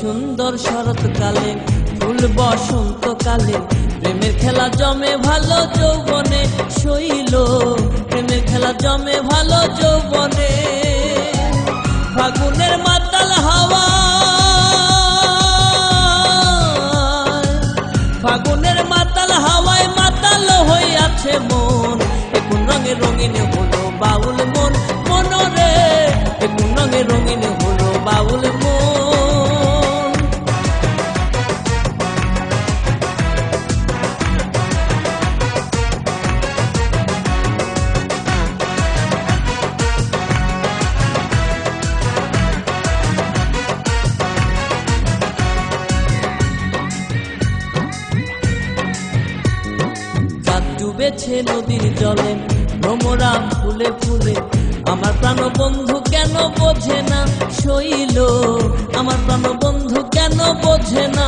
সুন্দর শরৎকালে, ফুল বসন্তকালে, প্রেমের খেলা জমে ভালো যৌবনে শৈল, প্রেমের খেলা জমে ভালো যৌবনে। ফাগুনের মাতাল হাওয়া, ফাগুনের মাতাল হাওয়ায় মাতাল হইয়াছে মন, কোন রঙে রঙিন হলো বাউল মন, মনরে কোন রঙে রঙিন হলো বাউল মন। ডুবেছে নদীর জলে, ভ্রমরা ফুলে ফুলে, আমার প্রাণ বন্ধু কেন বোঝে না শৈল, আমার প্রাণ বন্ধু কেন বোঝে না।